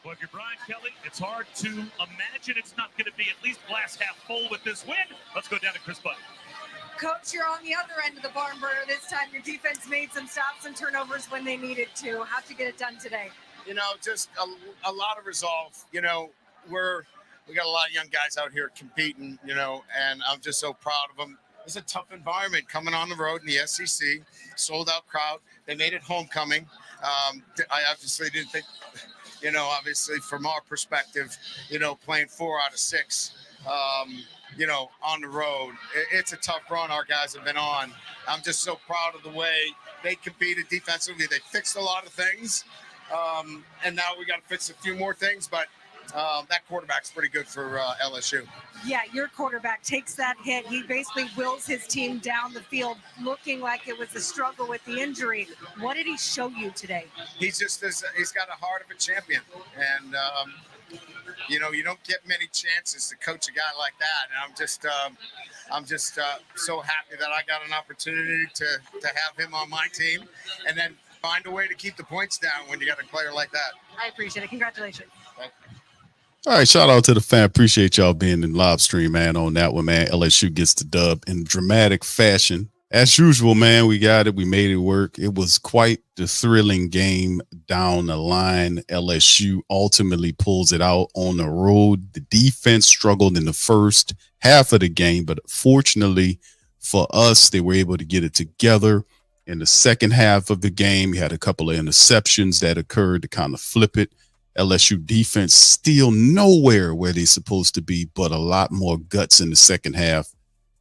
Well, if you're Brian Kelly, it's hard to imagine it's not going to be at least glass half full with this win. Let's go down to Chris Buddy. Coach, you're on the other end of the barn burner this time. Your defense made some stops and turnovers when they needed to. How'd you get it done today? Just a lot of resolve. We got a lot of young guys out here competing, and I'm just so proud of them. It's a tough environment coming on the road in the SEC, sold out crowd. They made it homecoming. I obviously didn't think, obviously from our perspective, playing 4 out of 6, on the road. It's a tough run our guys have been on. I'm just so proud of the way they competed defensively. They fixed a lot of things. And now we got to fix a few more things, but that quarterback's pretty good for LSU. Yeah, your quarterback takes that hit. He basically wills his team down the field, looking like it was a struggle with the injury. What did he show you today? He's got a heart of a champion. And, you don't get many chances to coach a guy like that. And I'm just so happy that I got an opportunity to have him on my team and then find a way to keep the points down when you got a player like that. I appreciate it. Congratulations. All right, shout out to the fan. Appreciate y'all being in live stream, man, on that one, man. LSU gets the dub in dramatic fashion. As usual, man, we got it. We made it work. It was quite the thrilling game down the line. LSU ultimately pulls it out on the road. The defense struggled in the first half of the game, but fortunately for us, they were able to get it together. In the second half of the game, we had a couple of interceptions that occurred to kind of flip it. LSU defense still nowhere where they're supposed to be, but a lot more guts in the second half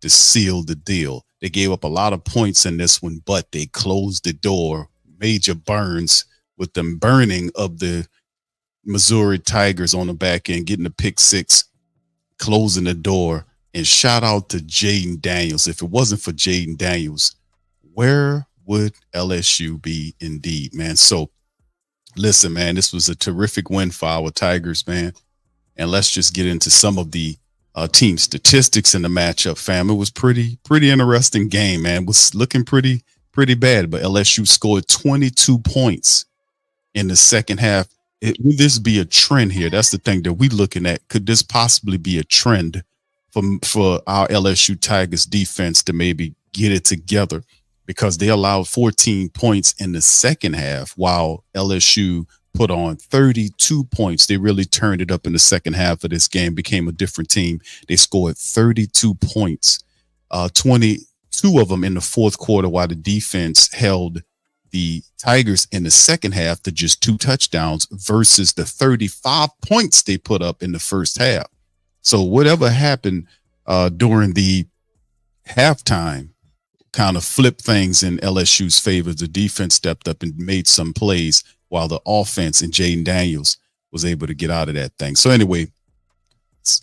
to seal the deal. They gave up a lot of points in this one, but they closed the door. Major burns with them burning of the Missouri Tigers on the back end, getting the pick 6, closing the door. And shout out to Jayden Daniels. If it wasn't for Jayden Daniels, where would LSU be indeed, man? So listen, man, this was a terrific win for our Tigers, man. And let's just get into some of the team statistics in the matchup, fam. It was pretty interesting game, man. It was looking pretty bad, but LSU scored 22 points in the second half. Will this be a trend here? That's the thing that we're looking at. Could this possibly be a trend for our LSU Tigers defense to maybe get it together? Because they allowed 14 points in the second half while LSU put on 32 points. They really turned it up in the second half of this game, became a different team. They scored 32 points, 22 of them in the fourth quarter, while the defense held the Tigers in the second half to just 2 touchdowns versus the 35 points they put up in the first half. So whatever happened during the halftime kind of flipped things in LSU's favor. The defense stepped up and made some plays while the offense and Jayden Daniels was able to get out of that thing. So anyway,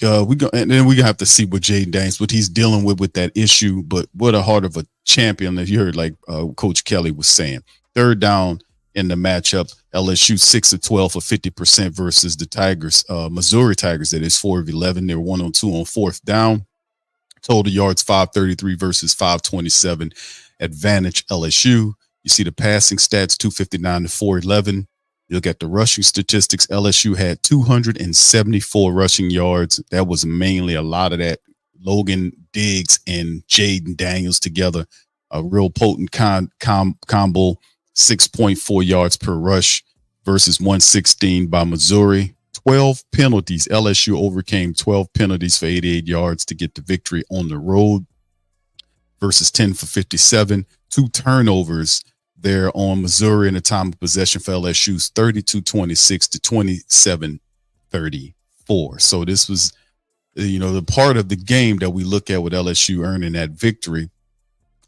we're gonna have to see what Jayden Daniels, what he's dealing with that issue. But what a heart of a champion that you heard, like Coach Kelly was saying. Third down in the matchup, LSU 6 of 12 for 50% versus the Tigers, Missouri Tigers. That is 4 of 11. They were 1 on 2 on fourth down. Total yards 533 versus 527. Advantage LSU. You see the passing stats 259 to 411. You look at the rushing statistics. LSU had 274 rushing yards. That was mainly a lot of that Logan Diggs and Jayden Daniels together. A real potent combo. 6.4 yards per rush versus 116 by Missouri. 12 penalties. LSU overcame 12 penalties for 88 yards to get the victory on the road versus 10 for 57. 2 turnovers there on Missouri in the time of possession for LSU's 32-26 to 27-34. So this was, the part of the game that we look at with LSU earning that victory.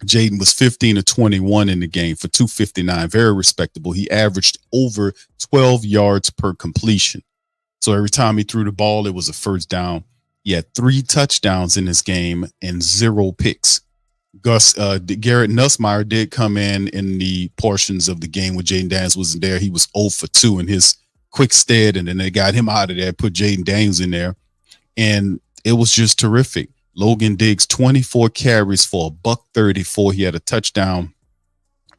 Jayden was 15 of 21 in the game for 259. Very respectable. He averaged over 12 yards per completion. So every time he threw the ball, it was a first down. He had 3 touchdowns in this game and 0 picks. Garrett Nussmeier did come in the portions of the game when Jayden Daniels wasn't there. He was 0 for 2 in his quick stead, and then they got him out of there, put Jayden Daniels in there, and it was just terrific. Logan Diggs, 24 carries for $134. He had a touchdown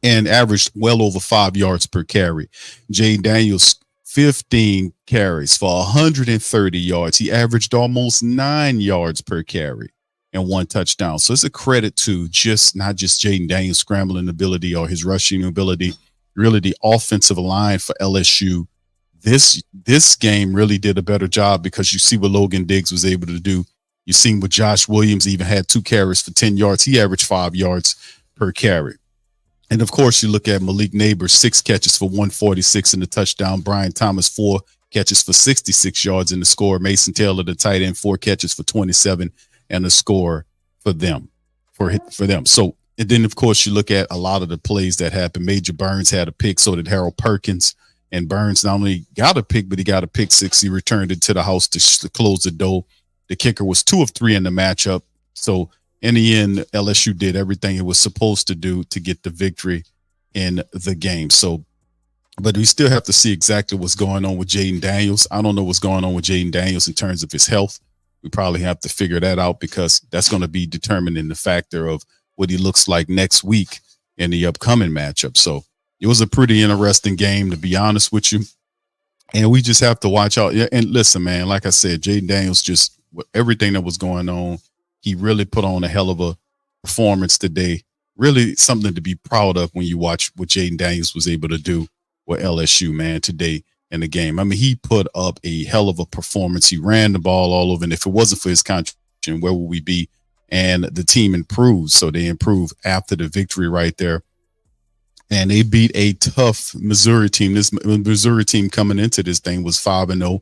and averaged well over 5 yards per carry. Jayden Daniels, 15 carries for 130 yards. He averaged almost 9 yards per carry and 1 touchdown. So it's a credit to not just Jayden Daniels' scrambling ability or his rushing ability, really the offensive line for LSU. This game really did a better job because you see what Logan Diggs was able to do. You seen what Josh Williams even had 2 carries for 10 yards. He averaged 5 yards per carry. And of course, you look at Malik Neighbors, 6 catches for 146 in the touchdown. Brian Thomas, 4 catches for 66 yards in the score. Mason Taylor, the tight end, 4 catches for 27 and a score for them. So, and then of course you look at a lot of the plays that happened. Major Burns had a pick, so did Harold Perkins. And Burns not only got a pick, but he got a pick 6. He returned it to the house to close the door. The kicker was 2 of 3 in the matchup. So in the end, LSU did everything it was supposed to do to get the victory in the game. So, but we still have to see exactly what's going on with Jayden Daniels. I don't know what's going on with Jayden Daniels in terms of his health. We probably have to figure that out because that's going to be determining the factor of what he looks like next week in the upcoming matchup. So it was a pretty interesting game, to be honest with you. And we just have to watch out. And listen, man, like I said, Jayden Daniels, just everything that was going on, he really put on a hell of a performance today. Really something to be proud of when you watch what Jayden Daniels was able to do with LSU, man, today in the game. I mean, he put up a hell of a performance. He ran the ball all over. And if it wasn't for his contribution, where would we be? And the team improved. So they improved after the victory right there. And they beat a tough Missouri team. This Missouri team coming into this thing was 5-0.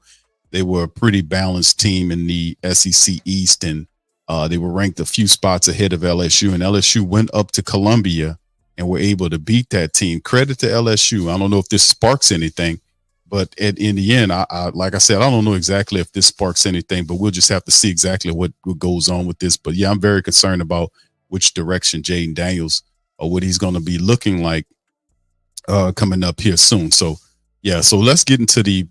They were a pretty balanced team in the SEC East, and they were ranked a few spots ahead of LSU. And LSU went up to Columbia and were able to beat that team. Credit to LSU. I don't know if this sparks anything, but in the end, I like I said, I don't know exactly if this sparks anything, but we'll just have to see exactly what goes on with this. But yeah, I'm very concerned about which direction Jayden Daniels or what he's going to be looking like coming up here soon. So yeah, so let's get into the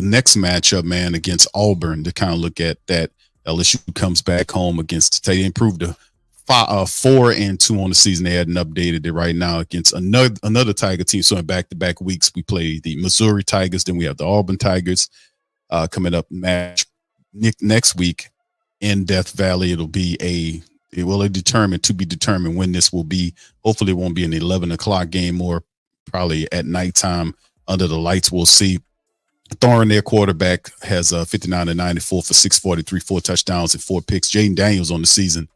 next matchup, man, against Auburn to kind of look at that. LSU comes back home against, they improved to 4-2 on the season. They hadn't updated it right now against another Tiger team. So in back-to-back weeks, we play the Missouri Tigers, then we have the Auburn Tigers coming up match next week in Death Valley. It'll be to be determined when this will be. Hopefully it won't be an 11 o'clock game or probably at nighttime under the lights. We'll see. Thorne, their quarterback, has 59-94 for 643, 4 touchdowns and 4 picks. Jayden Daniels on the season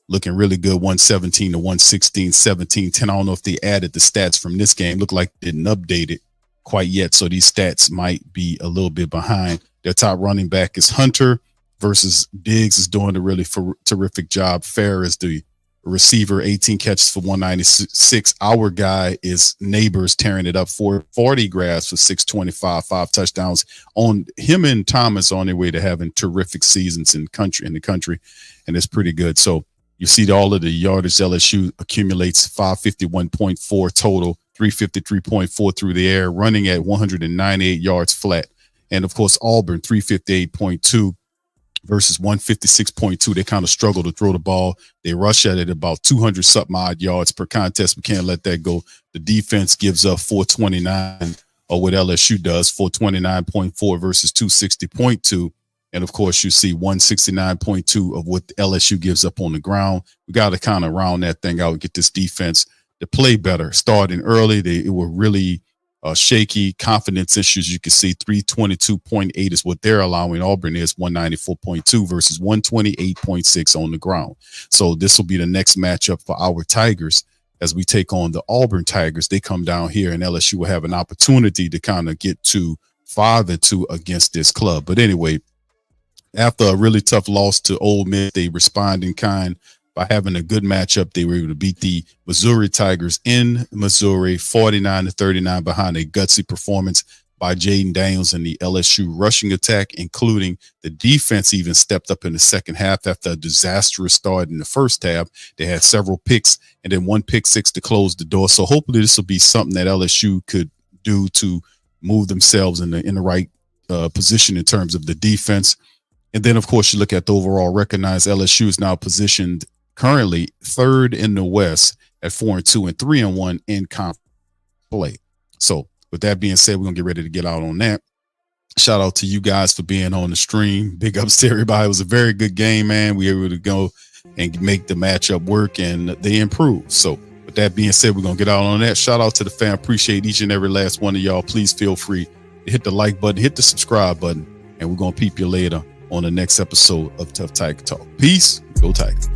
looking really good, 117 to 116, 17-10. I don't know if they added the stats from this game. Look like they didn't update it quite yet, so these stats might be a little bit behind. Their top running back is Hunter versus Diggs is doing a really terrific job. Fair is the receiver, 18 catches for 196. Our guy is Neighbors, tearing it up for 40 grabs for 625, 5 touchdowns. On him and Thomas on their way to having terrific seasons in the country, and it's pretty good. So you see all of the yardage LSU accumulates, 551.4 total, 353.4 through the air, running at 198 yards flat. And of course, Auburn, 358.2 versus 156.2. They kind of struggle to throw the ball. They rush at it about 200 something odd yards per contest. We can't let that go. The defense gives up 429, or what LSU does, 429.4 versus 260.2. And of course, you see 169.2 of what LSU gives up on the ground. We got to kind of round that thing out, get this defense to play better. Starting early, they were really shaky. Confidence issues, you can see 322.8 is what they're allowing. Auburn is 194.2 versus 128.6 on the ground. So this will be the next matchup for our Tigers as we take on the Auburn Tigers. They come down here, and LSU will have an opportunity to kind of get to 5-2 against this club. But anyway, after a really tough loss to Ole Miss, they respond in kind by having a good matchup. They were able to beat the Missouri Tigers in Missouri 49-39 behind a gutsy performance by Jayden Daniels and the LSU rushing attack, including the defense even stepped up in the second half after a disastrous start in the first half. They had several picks and then 1 pick 6 to close the door. So hopefully this will be something that LSU could do to move themselves in the right position in terms of the defense. And then, of course, you look at the overall record. LSU is now positioned currently 3rd in the West at 4-2 and 3-1 in conference play. So with that being said, we're going to get ready to get out on that. Shout out to you guys for being on the stream. Big ups to everybody. It was a very good game, man. We were able to go and make the matchup work, and they improved. So with that being said, we're going to get out on that. Shout out to the fan. Appreciate each and every last one of y'all. Please feel free to hit the like button, hit the subscribe button, and we're going to peep you later on the next episode of Tough Tiger Talk. Peace. Go Tigers.